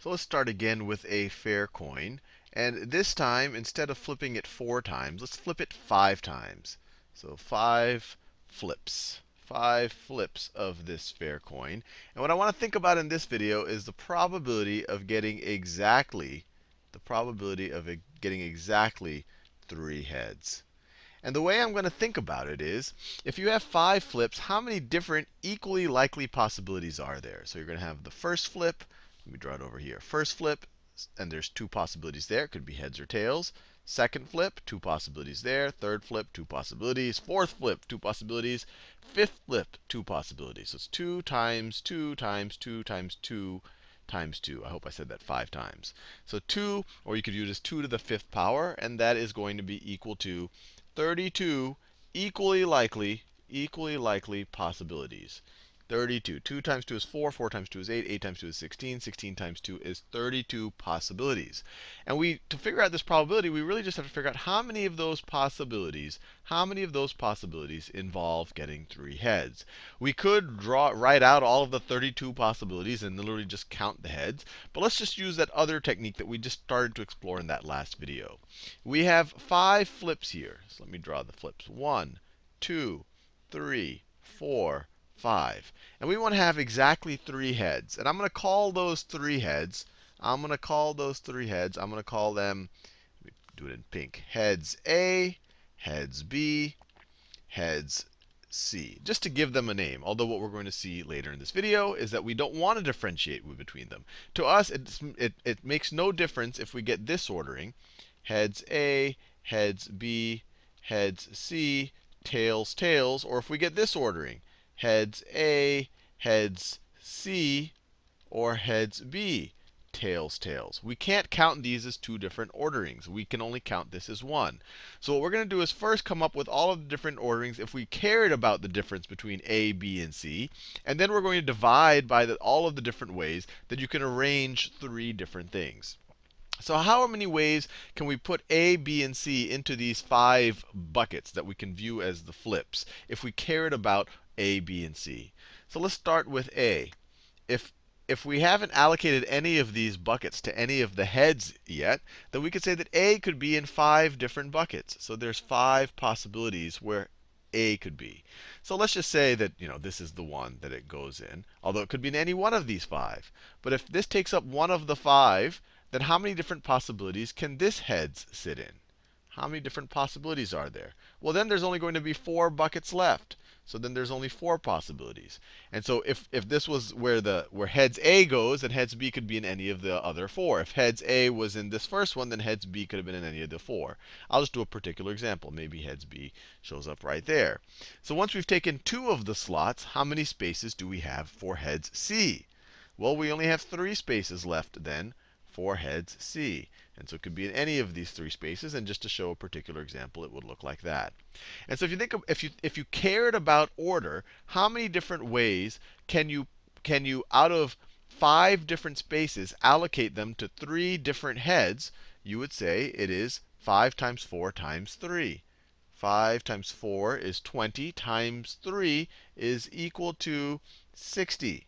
So let's start again with a fair coin. And this time, instead of flipping it 4 times, let's flip it 5 times. So 5 flips. 5 flips of this fair coin. And what I want to think about in this video is the probability of getting exactly 3 heads. And the way I'm going to think about it is, if you have 5 flips, how many different equally likely possibilities are there? So you're going to have the first flip. Let me draw it over here. First flip, and there's 2 possibilities there. It could be heads or tails. Second flip, 2 possibilities there. Third flip, 2 possibilities. Fourth flip, 2 possibilities. Fifth flip, 2 possibilities. So it's 2 times 2 times 2 times 2 times 2. I hope I said that 5 times. So 2, or you could use this 2 to the 5th power, and that is going to be equal to 32 equally likely possibilities. 32. 2 times 2 is 4. 4 times 2 is 8. 8 times 2 is 16. 16 times 2 is 32 possibilities. And to figure out this probability, we really just have to figure out how many of those possibilities involve getting 3 heads. We could write out all of the 32 possibilities and literally just count the heads. But let's just use that other technique that we just started to explore in that last video. We have 5 flips here. So let me draw the flips. 1, 2, 3, 4, 5. And we want to have exactly 3 heads. And I'm going to call those 3 heads. I'm going to call them, let me do it in pink, heads A, heads B, heads C, just to give them a name. Although what we're going to see later in this video is that we don't want to differentiate between them. To us, it makes no difference if we get this ordering: heads A, heads B, heads C, tails, tails, or if we get this ordering: heads A, heads C, or heads B, tails, tails. We can't count these as 2 different orderings. We can only count this as 1. So what we're going to do is first come up with all of the different orderings if we cared about the difference between A, B, and C. And then we're going to divide by all of the different ways that you can arrange 3 different things. So how many ways can we put A, B, and C into these 5 buckets that we can view as the flips if we cared about A, B, and C? So let's start with A. If we haven't allocated any of these buckets to any of the heads yet, then we could say that A could be in 5 different buckets. So there's 5 possibilities where A could be. So let's just say that this is the one that it goes in, although it could be in any one of these 5. But if this takes up one of the 5, then how many different possibilities can this heads sit in? How many different possibilities are there? Well, then there's only going to be 4 buckets left. So then there's only 4 possibilities. And so if this was where heads A goes, then heads B could be in any of the other 4. If heads A was in this first one, then heads B could have been in any of the 4. I'll just do a particular example. Maybe heads B shows up right there. So once we've taken 2 of the slots, how many spaces do we have for heads C? Well, we only have 3 spaces left then for heads C. And so it could be in any of these 3 spaces. And just to show a particular example, it would look like that. And so if you think if you cared about order, how many different ways can you out of 5 different spaces allocate them to 3 different heads? You would say it is 5 times 4 times 3. 5 times 4 is 20 times 3 is equal to 60.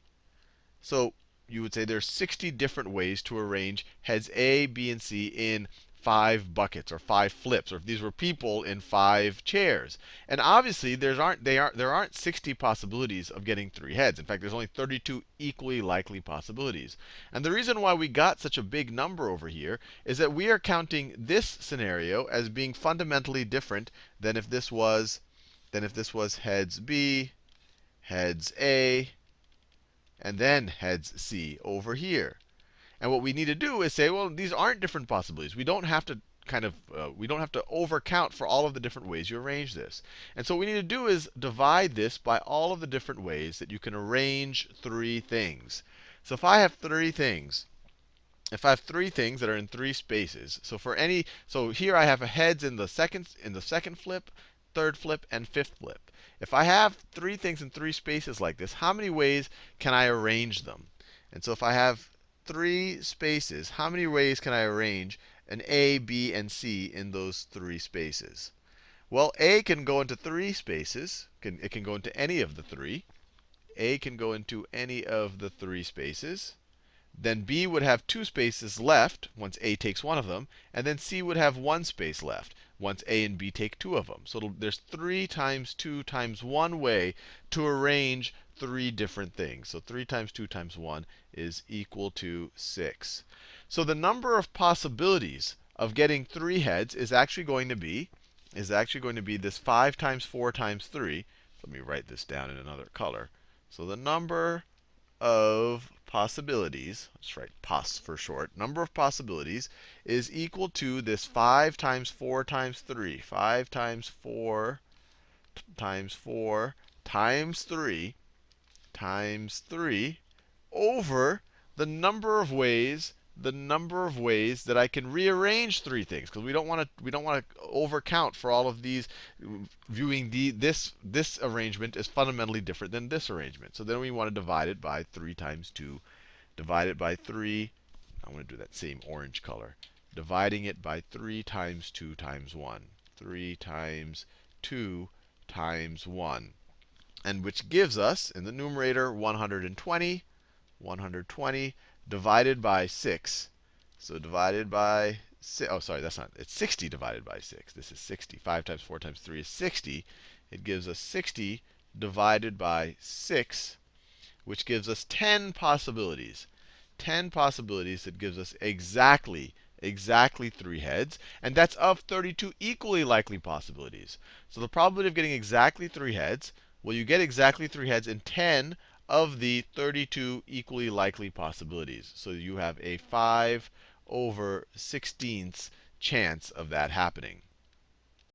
So you would say there's 60 different ways to arrange heads A, B, and C in 5 buckets or 5 flips, or if these were people, in 5 chairs. And obviously, there aren't 60 possibilities of getting 3 heads. In fact, there's only 32 equally likely possibilities. And the reason why we got such a big number over here is that we are counting this scenario as being fundamentally different than if this was heads B, heads A, and then heads C over here. And what we need to do is say, well, these aren't different possibilities. We don't have to overcount for all of the different ways you arrange this. And so what we need to do is divide this by all of the different ways that you can arrange 3 things. So if I have 3 things, that are in 3 spaces, so here I have a heads in the second flip, third flip, and fifth flip. If I have 3 things in 3 spaces like this, how many ways can I arrange them? And so if I have 3 spaces, how many ways can I arrange an A, B, and C in those 3 spaces? Well, A can go into 3 spaces. It can go into any of the 3. A can go into any of the 3 spaces. Then B would have 2 spaces left once A takes one of them. And then C would have 1 space left once A and B take 2 of them. So there's 3 times 2 times 1 way to arrange 3 different things. So 3 times 2 times 1 is equal to 6. So the number of possibilities of getting 3 heads is actually going to be this 5 times 4 times 3. Let me write this down in another color. So the number of possibilities, let's write pos for short, number of possibilities is equal to this 5 times 4 times 3. 5 times 4 times 4 times 3 times 3 over the number of ways that I can rearrange 3 things, because we don't want to overcount for all of these, viewing this arrangement as fundamentally different than this arrangement. So then we want to divide it by 3 times 2, divide it by 3. I'm going to do that same orange color, dividing it by 3 times 2 times 1. 3 times 2 times 1. And which gives us, in the numerator, 120. 120 divided by 6. So divided by 6. Oh, sorry, that's not. It's 60 divided by 6. This is 60. 5 times 4 times 3 is 60. It gives us 60 divided by 6, which gives us 10 possibilities. 10 possibilities that gives us exactly 3 heads. And that's of 32 equally likely possibilities. So the probability of getting exactly 3 heads, well, you get exactly 3 heads in 10 of the 32 equally likely possibilities. So you have a 5/16 chance of that happening.